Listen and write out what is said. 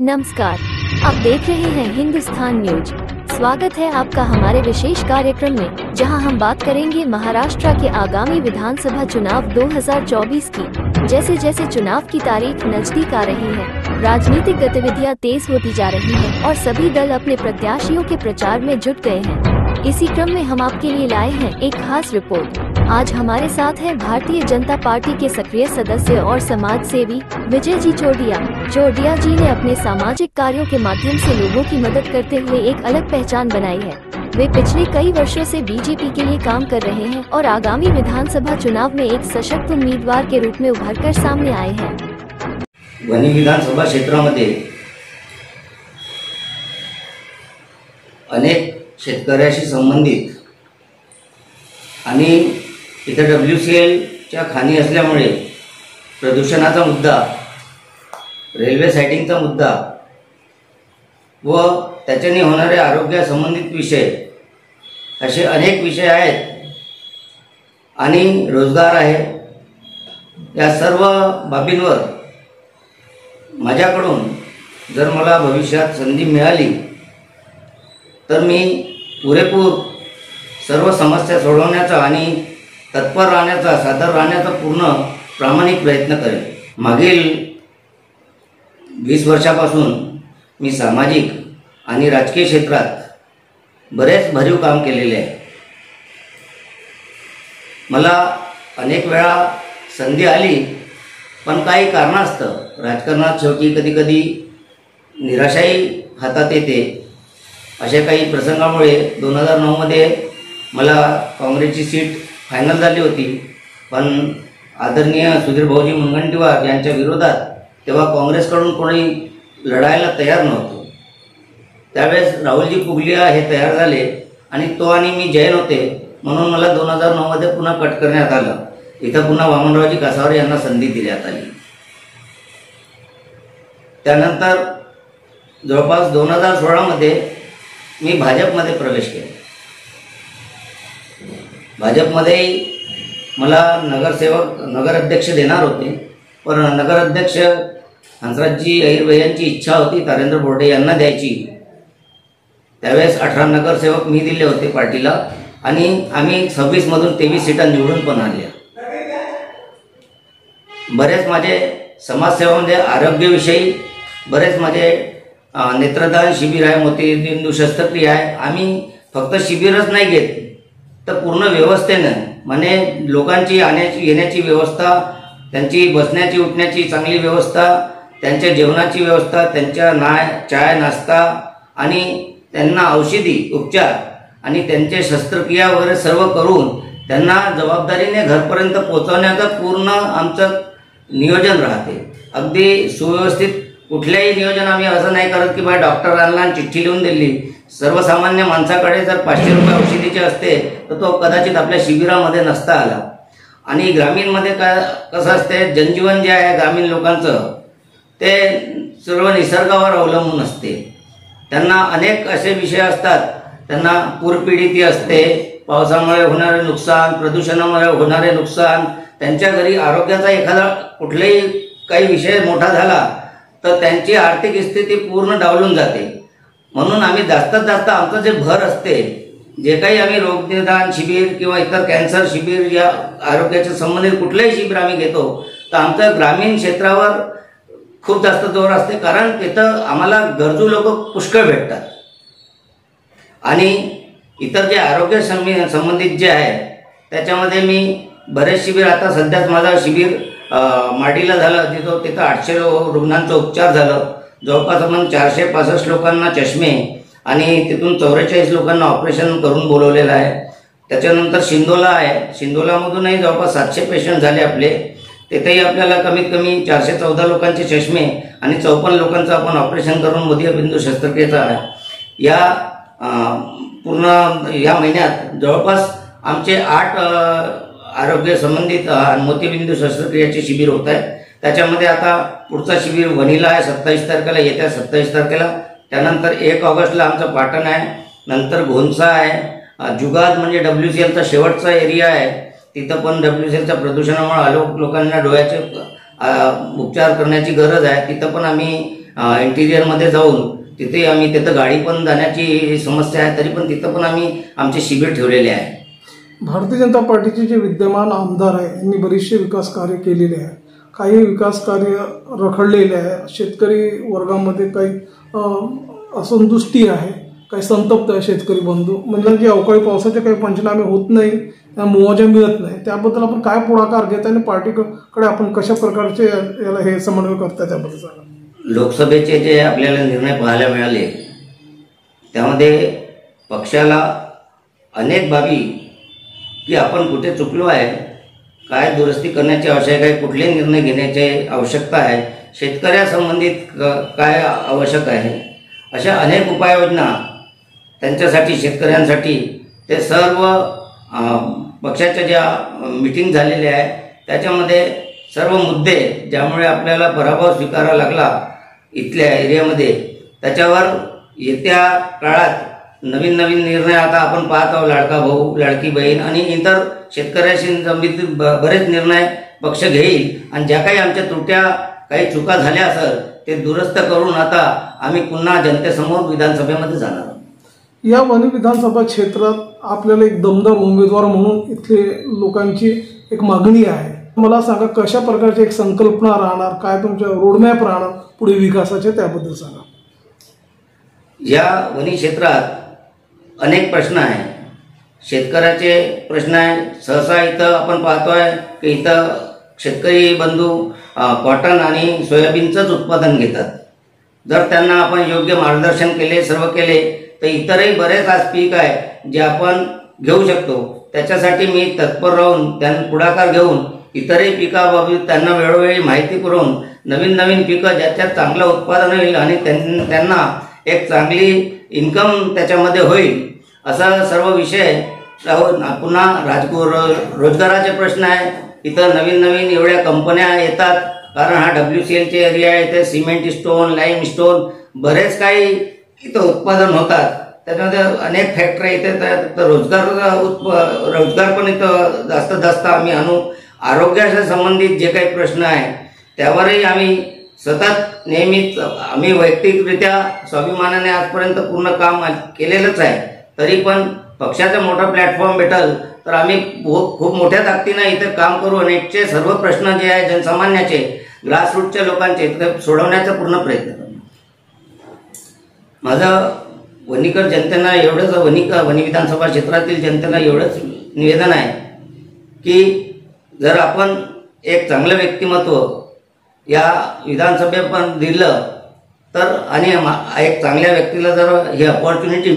नमस्कार, आप देख रहे हैं हिंदुस्तान न्यूज। स्वागत है आपका हमारे विशेष कार्यक्रम में, जहां हम बात करेंगे महाराष्ट्र के आगामी विधानसभा चुनाव 2024 की। जैसे जैसे चुनाव की तारीख नजदीक आ रही है, राजनीतिक गतिविधियां तेज होती जा रही हैं और सभी दल अपने प्रत्याशियों के प्रचार में जुट गए हैं। इसी क्रम में हम आपके लिए लाए हैं एक खास रिपोर्ट। आज हमारे साथ है भारतीय जनता पार्टी के सक्रिय सदस्य और समाज सेवी विजय जी चोरडिया। चोरडिया जी ने अपने सामाजिक कार्यों के माध्यम से लोगों की मदद करते हुए एक अलग पहचान बनाई है। वे पिछले कई वर्षों से बीजेपी के लिए काम कर रहे हैं और आगामी विधानसभा चुनाव में एक सशक्त उम्मीदवार के रूप में उभरकर सामने आए हैं। वणी विधानसभा क्षेत्रामध्ये अनेक शेतकऱ्याशी संबंधित आणि इथे WCLच्या खाणी असल्यामुळे प्रदूषणाचा मुद्दा, रेल्वे सायटिंगचा मुद्दा व त्याच्याने होणारे आरोग्य संबंधित विषय असे अनेक विषय आहेत आणि रोजगार आहे। या सर्व बाबींवर माझ्याकडून जर मला भविष्यात संधी मिळाली तर मी पुरेपूर सर्व समस्या सोडवण्याचा आणि तत्पर राहण्याचा, सादर राहण्याचा पूर्ण प्रामाणिक प्रयत्न करेन। मागील 20 वर्षापासून मी सामाजिक आणि राजकीय क्षेत्रात बरेच भरीव काम केलेले आहे। मला अनेक वेळा संधी आली, पण काही कारणास्तव राजकारणात शेवटी कधी निराशाही हातात येते। अशा काही प्रसंगामुळे 2009 मध्ये मला काँग्रेसची सीट फायनल झाली होती, पण आदरणीय सुधीर भाऊजी मुनगंटीवार यांच्या विरोधात तेव्हा काँग्रेसकडून कोणी लढायला तयार नव्हतं। त्यावेळेस राहुलजी पुगलिया हे तयार झाले आणि तो आणि मी जैन होते, म्हणून मला 2009 मध्ये पुन्हा कट करण्यात आलं। इथं पुन्हा वामनरावजी कासावरे यांना संधी देण्यात आली। त्यानंतर जवळपास 2016 मध्ये मी भाजपमध्ये प्रवेश केला। भाजपमध्ये मला नगराध्यक्ष देणार होते, पण नगराध्यक्ष हंसराजजी अहिर यांची इच्छा होती तारेंद्र बोर्डे यांना द्यायची। त्यावेळेस 18 नगरसेवक मी दिले होते पार्टीला आणि आम्ही 26 मधून 23 सीटा निवडून पण आल्या। बरेच माझे समाजसेवामध्ये आरोग्यविषयी बरेच माझे नेत्रदान शिबिर आहे, मोतीबिंदू शस्त्रक्रिया आहे। आम्ही फक्त शिबिरच नाही घेत तर पूर्ण व्यवस्थेनं, म्हणजे लोकांची येण्याची व्यवस्था, त्यांची बसण्याची उठण्याची चांगली व्यवस्था, त्यांच्या जेवणाची व्यवस्था, त्यांच्या चाय नाश्ता आणि त्यांना औषधी उपचार आणि त्यांचे शस्त्रक्रिया वगैरे सर्व करून त्यांना जबाबदारीने घरपर्यंत पोहोचवण्याचं पूर्ण आमचं नियोजन राहते। अगदी सुव्यवस्थित कुठल्याही नियोजन आम्ही असं नाही करत की बा डॉक्टरांना चिठ्ठी लिहून दिली। सर्वसामान्य माणसाकडे जर 500 रुपये औषधीचे असते तर तो कदाचित आपल्या शिबिरामध्ये नसता आला। आणि ग्रामीणमध्ये कसं असते, जनजीवन जे आहे ग्रामीण लोकांचं ते सर्व निसर्गावर अवलंबून असते। त्यांना अनेक असे विषय असतात, त्यांना पूरपीडित असते, पावसामुळे होणारे नुकसान, प्रदूषणामुळे होणारे नुकसान, त्यांच्या घरी आरोग्याचा एखादा कुठलाही काही विषय मोठा झाला तर त्यांची आर्थिक स्थिती पूर्ण डावलून जाते। म्हणून आम्ही जास्तीत जास्त आमचं जे भर असते, जे काही आम्ही रोगनिदान शिबिर किंवा इतर कॅन्सर शिबिर या आरोग्याच्या संबंधित कुठलेही शिबिर आम्ही घेतो तर आमचं ग्रामीण क्षेत्रावर खूप जास्त जोर असते, कारण तिथं आम्हाला गरजू लोक पुष्कळ भेटतात। आणि इतर जे आरोग्य संबंधित जे आहे त्याच्यामध्ये मी बरेच शिबिर, आता सध्याच माझा शिबिर माडीला झालं, तिथं 800 रुग्णांचा उपचार झालं। जवळपास आपण 465 लोकांना चष्मे आणि तिथून 44 लोकांना ऑपरेशन करून बोलवलेलं आहे। त्याच्यानंतर शिंदोला आहे, शिंदोलामधूनही जवळपास 700 पेशंट झाले आपले। तिथेही आपल्याला कमीत कमी 414 लोकांचे चष्मे आणि 54 लोकांचं आपण ऑपरेशन करून मोतीबिंदू शस्त्रक्रियेचा आहे। या पूर्ण या महिन्यात जवळपास आमचे 8 आरोग्य संबंधित मोतीबिंदू शस्त्रक्रियेचे शिबिर होत आहे। त्याच्यामध्ये आता पुढचा शिबिर वणीला आहे 27 तारखेला, येत्या 27 तारखेला। त्यानंतर 1 ऑगस्टला आमचं पाटण आहे, नंतर घोणसा आहे, जुगाद म्हणजे WCLचा शेवटचा एरिया आहे, तिथं पण WCLच्या प्रदूषणामुळे लोकांना डोळ्याचे उपचार करण्याची गरज आहे, तिथं पण आम्ही इंटिरियरमध्ये जाऊन तिथे आम्ही तिथं गाडी पण जाण्याची समस्या आहे, तरी पण तिथं पण आम्ही आमचे शिबिर ठेवलेले आहे. भारतीय जनता पार्टीचे जे विद्यमान आमदार आहे यांनी बरेचसे विकास कार्य केलेले आहे. काही विकास कार्य रखडलेले आहे. शेतकरी वर्गामध्ये काही असंतुष्टी आहे, काही संतप्त आहे शेतकरी बंधू. म्हणजे जे अवकाळी पावसाचे काही पंचनामे होत नाही, मुआवजा मिळत नाही, त्याबद्दल आपण काय पुढाकार घेत आणि पार्टीकडे आपण कशा प्रकारचे याला हे समन्वय करता त्याबद्दल सांगा. लोकसभेचे जे आपल्याला निर्णय पाहायला मिळाले त्यामध्ये पक्षाला अनेक बाबी की आपण कुठे चुकलो आहे, काय दुरुस्ती करण्याची आवश्यकता आहे, कुठले निर्णय घेण्याची आवश्यकता आहे, शेतकऱ्यासंबंधित काय आवश्यक आहे, अशा अनेक उपाययोजना त्यांच्यासाठी शेतकऱ्यांसाठी ते सर्व पक्षाच्या ज्या मीटिंग झालेल्या आहे त्याच्यामध्ये सर्व मुद्दे ज्यामुळे आपल्याला पराभव स्वीकारावा लागला इथल्या एरियामध्ये, त्याच्यावर येत्या काळात नवीन नवीन निर्णय आता आपण पाहत आहोत. लाडका भाऊ, लाडकी बहीण आणि इतर शेतकऱ्याशी संबंधित बरेच निर्णय पक्ष घेईल आणि ज्या काही आमच्या त्रुट्या काही चुका झाल्या असेल ते दुरुस्त करून आता आम्ही पुन्हा जनतेसमोर विधानसभेमध्ये जाणार. या वनी विधानसभा क्षेत्रात आपल्याला एक दमदार उमेदवार म्हणून इथले लोकांची एक मागणी आहे. मला सांगा कशा प्रकारची एक संकल्पना राहणार, काय तुमच्या रोडमॅप राहणार पुढे विकासाचे, त्याबद्दल सांगा. या वनी क्षेत्रात अनेक प्रश्न आहे. शेतकऱ्याचे प्रश्न आहे. सहसा इथं आपण पाहतोय की इथं शेतकरी बंधू कॉटन आणि सोयाबीनचंच उत्पादन घेतात. जर त्यांना आपण योग्य मार्गदर्शन केले, सर्व केले, तर इतरही बरेच आज पीक आहे जे आपण घेऊ शकतो. त्याच्यासाठी मी तत्पर राहून त्यांना पुढाकार घेऊन इतरही पिकाबाबत त्यांना वेळोवेळी माहिती पुरवून नवीन नवीन पिकं ज्याच्यात चांगलं उत्पादन होईल आणि त्यांना एक चांगली इन्कम त्याच्यामध्ये होईल असा सर्व विषय राहून पुन्हा रोजगाराचे प्रश्न आहे. इथं नवीन नवीन एवढ्या कंपन्या येतात कारण हा WCLचे एरिया आहे. इथे सिमेंट स्टोन, लाईम स्टोन बरेच काही इथं उत्पादन होतात. त्याच्यामध्ये अनेक फॅक्टरी इथे तर रोजगार पण इथं जास्त आम्ही आणू. आरोग्याशी संबंधित जे काही प्रश्न आहे त्यावरही आम्ही सतत नेहमीच आम्ही वैयक्तिकरित्या स्वाभिमानाने आजपर्यंत पूर्ण काम केलेलंच आहे. तरी पण पक्षाचा मोठा प्लॅटफॉर्म भेटल तर आम्ही खूप मोठ्या ताकदीने इथे काम करू आणि इथचे सर्व प्रश्न जे आहे जनसामान्याचे, ग्रासरूटच्या लोकांचे ते सोडवण्याचा पूर्ण प्रयत्न करू. माझं वणीकर जनतेला एवढंच, वणी विधानसभा क्षेत्रातील जनतेला एवढंच निवेदन आहे की जर आपण एक चांगलं व्यक्तिमत्व या विधानसभेत पण दिलं तर आणि एक चांगल्या व्यक्तीला जर ही अपॉर्च्युनिटी